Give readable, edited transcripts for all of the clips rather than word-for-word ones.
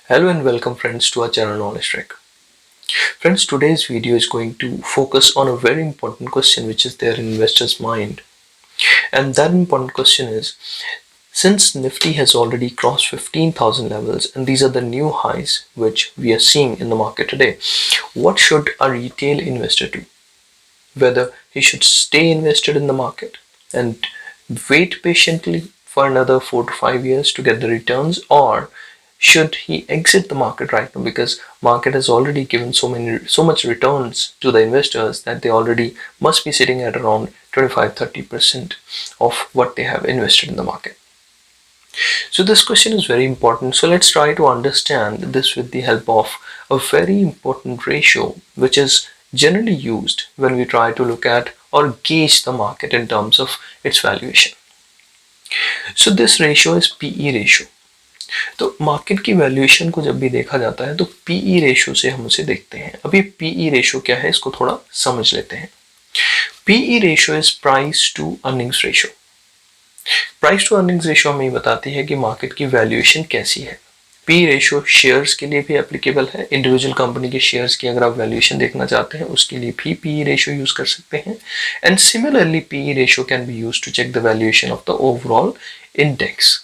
Hello and welcome friends to our channel Knowledge Track. Friends, today's video is going to focus on a very important question which is there in investors' mind. And that important question is, since Nifty has already crossed 15,000 levels and these are the new highs which we are seeing in the market today, what should a retail investor do? Whether he should stay invested in the market and wait patiently for another 4 to 5 years to get the returns, or should he exit the market right now because market has already given so much returns to the investors that they already must be sitting at around 25-30% of what they have invested in the market. So this question is very important, so let's try to understand this with the help of a very important ratio which is generally used when we try to look at or gauge the market in terms of its valuation. So this ratio is PE ratio. तो market की valuation को जब भी देखा जाता है तो PE ratio से हम उसे देखते हैं। अभी पीई रेशियो क्या है इसको थोड़ा समझ लेते हैं। PE ratio is price to earnings ratio. Price to earnings ratio हमें बताती है कि मार्केट की वैल्यूएशन कैसी है। पी रेशियो शेयर्स के लिए भी एप्लीकेबल है। इंडिविजुअल कंपनी के शेयर्स की अगर आप वैल्यूएशन देखना चाहते हैं उसके लिए भी पीई रेशियो यूज कर सकते हैं। And similarly PE ratio can be use to check the valuation of the overall index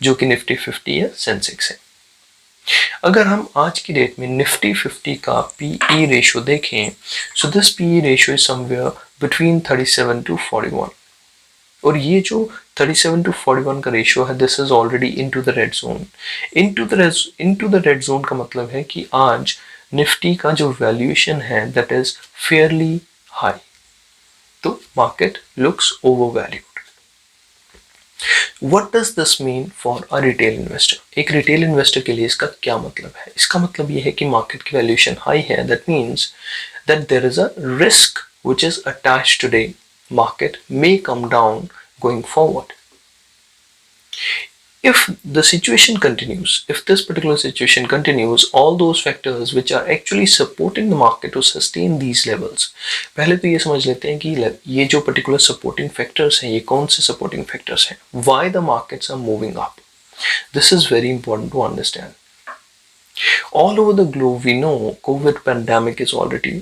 जो कि निफ्टी 50 या सेंसेक्स है। अगर हम आज की डेट में निफ्टी 50 का पीई रेशियो देखें, so this PE ratio is somewhere between 37 to 41, और ये जो 37 टू 41 का रेशियो है this is already into the red zone. Into the red zone का मतलब है कि आज निफ्टी का जो वैल्यूएशन है दैट इज फेयरली हाई, तो market looks over valued. What does this mean for a retail investor? एक रिटेल इन्वेस्टर के लिए इसका क्या मतलब है? इसका मतलब ये है कि मार्केट की वैल्यूएशन हाई है, that means that there is a risk which is attached today. Market may come down going forward. If the situation continues, if this particular situation continues, all those factors which are actually supporting the market to sustain these levels, पहले तो ये समझ लेते हैं कि ये जो particular supporting factors हैं ये कौन से supporting factors हैं, why the markets are moving up. This is very important to understand. All over the globe we know COVID pandemic is already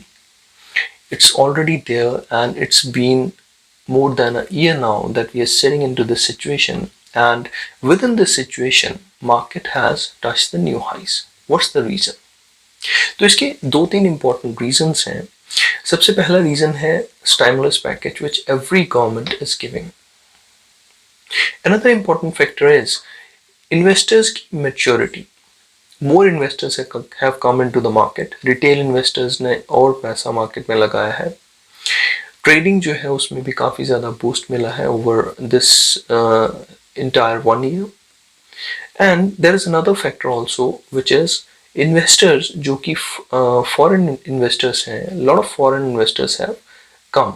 there, and it's been more than a year now that we are sitting into this situation. And within this situation, market has touched the new highs. What's the reason? तो इसके दो तीन important reasons हैं। सबसे पहला reason है stimulus package which every government is giving. Another important factor is investors की maturity. More investors have come into the market. Retail investors ने और पैसा market में लगाया है। ट्रेडिंग जो है उसमें भी काफ़ी ज़्यादा बूस्ट मिला है over this entire 1 year. And there is another factor also which is investors जो कि foreign investors हैं, a lot of foreign investors have come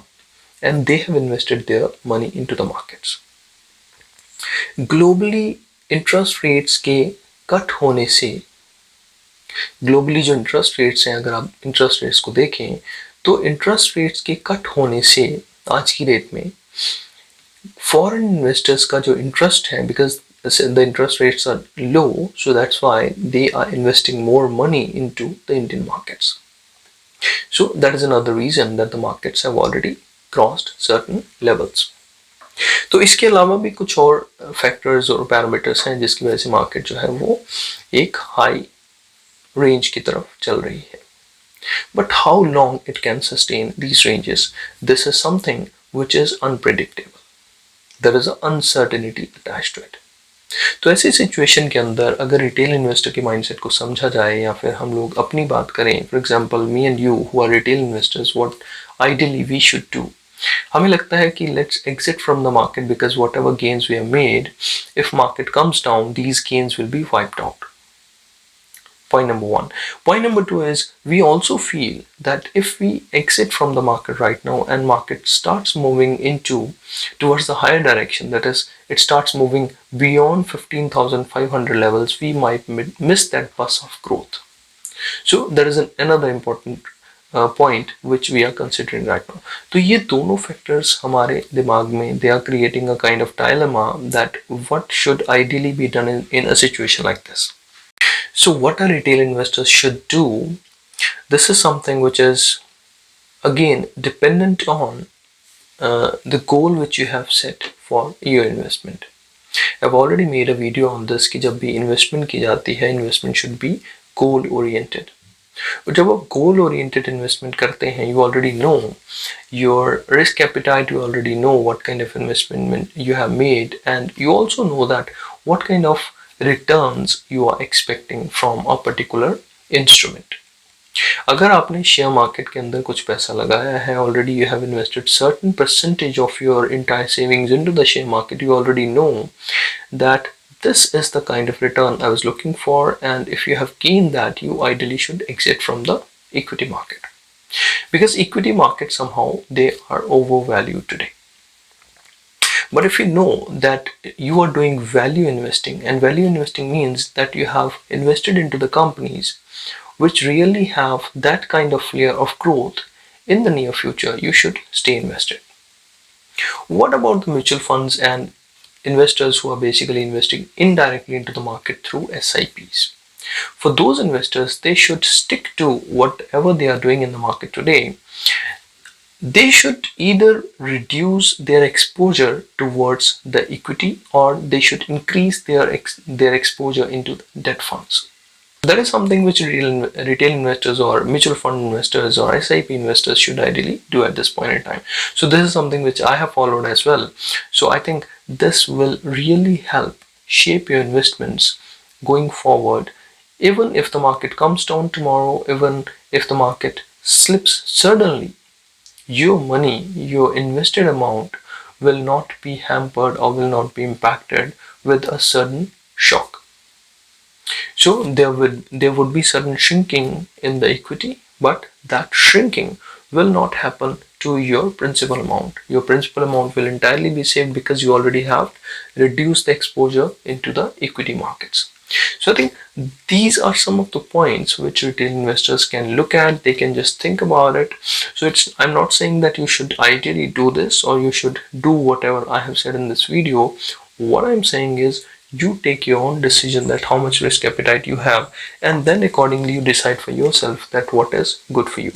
and they have invested their money into the markets. Globally interest rates के cut होने से, globally जो interest rates हैं अगर आप इंटरेस्ट रेट्स को देखें तो इंटरेस्ट रेट्स के कट होने से आज की डेट में फॉरेन इन्वेस्टर्स का जो इंटरेस्ट है, because the interest rates are low, so that's why they are investing more money into the Indian markets. So that is another reason that the markets have already crossed certain levels. तो इसके अलावा भी कुछ और factors और parameters हैं जिसकी वजह से मार्केट जो है वो एक हाई रेंज की तरफ चल रही है. But how long it can sustain these ranges, this is something which is unpredictable. There is an uncertainty attached to it. तो ऐसी सिचुएशन के अंदर अगर रिटेल इन्वेस्टर के माइंडसेट को समझा जाए या फिर हम लोग अपनी बात करें, for example me and you who are retail investors, what ideally we should do, हमें लगता है कि let's exit from the market because whatever gains we have made, if market comes down these gains will be wiped out. Point number one. Point number two is we also feel that if we exit from the market right now and market starts moving towards the higher direction, that is it starts moving beyond 15,500 levels, we might miss that bus of growth. So there is another important point which we are considering right now. तो ये दोनों factors हमारे दिमाग में they are creating a kind of dilemma that what should ideally be done in a situation like this. So what a retail investor should do, this is something which is again dependent on the goal which you have set for your investment. I've already made a video on this कि जब भी investment की जाती है, investment should be goal oriented. और जब आप goal oriented investment करते हैं, you already know your risk appetite, you already know what kind of investment you have made, and you also know that what kind of returns you are expecting from a particular instrument. अगर आपने share market के अंदर कुछ पैसा लगाया है, already you have invested certain percentage of your entire savings into the share market, you already know that this is the kind of return I was looking for, and if you have gained that, you ideally should exit from the equity market, because equity markets somehow they are overvalued today. But if you know that you are doing value investing, and value investing means that you have invested into the companies which really have that kind of layer of growth in the near future, you should stay invested. What about the mutual funds and investors who are basically investing indirectly into the market through SIPs? For those investors, they should stick to whatever they are doing in the market today. They should either reduce their exposure towards the equity, or they should increase their exposure into debt funds. That is something which retail investors or mutual fund investors or SIP investors should ideally do at this point in time. So this is something which I have followed as well. So I think this will really help shape your investments going forward. Even if the market comes down tomorrow, even if the market slips suddenly, your money, your invested amount will not be hampered or will not be impacted with a sudden shock. So there would be sudden shrinking in the equity, but that shrinking will not happen to your principal amount. Your principal amount will entirely be saved because you already have reduced the exposure into the equity markets. So I think these are some of the points which retail investors can look at. They can just think about it. So I'm not saying that you should ideally do this or you should do whatever I have said in this video. What I'm saying is you take your own decision that how much risk appetite you have, and then accordingly you decide for yourself that what is good for you.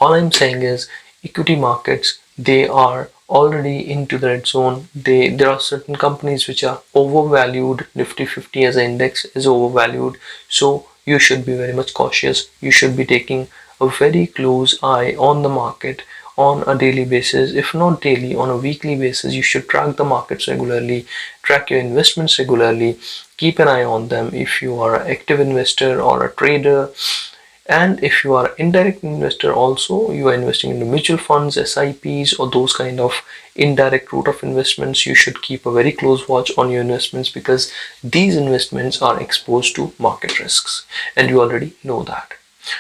All I'm saying is equity markets, they are already into the red zone. There are certain companies which are overvalued. Nifty 50 as an index is overvalued, so you should be very much cautious. You should be taking a very close eye on the market on a daily basis. If not daily, on a weekly basis, you should track the markets regularly, track your investments regularly, keep an eye on them if you are an active investor or a trader. And if you are an indirect investor also, you are investing into mutual funds, SIPs, or those kind of indirect route of investments, you should keep a very close watch on your investments, because these investments are exposed to market risks and you already know that.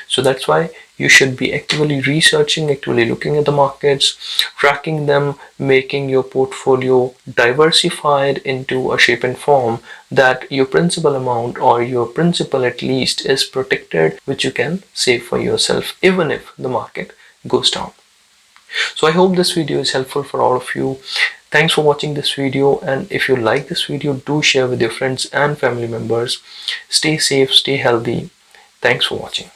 So that's why you should be actively researching, actively looking at the markets, tracking them, making your portfolio diversified into a shape and form that your principal amount, or your principal at least, is protected, which you can save for yourself even if the market goes down. So I hope this video is helpful for all of you. Thanks for watching this video, and if you like this video, do share with your friends and family members. Stay safe, stay healthy. Thanks for watching.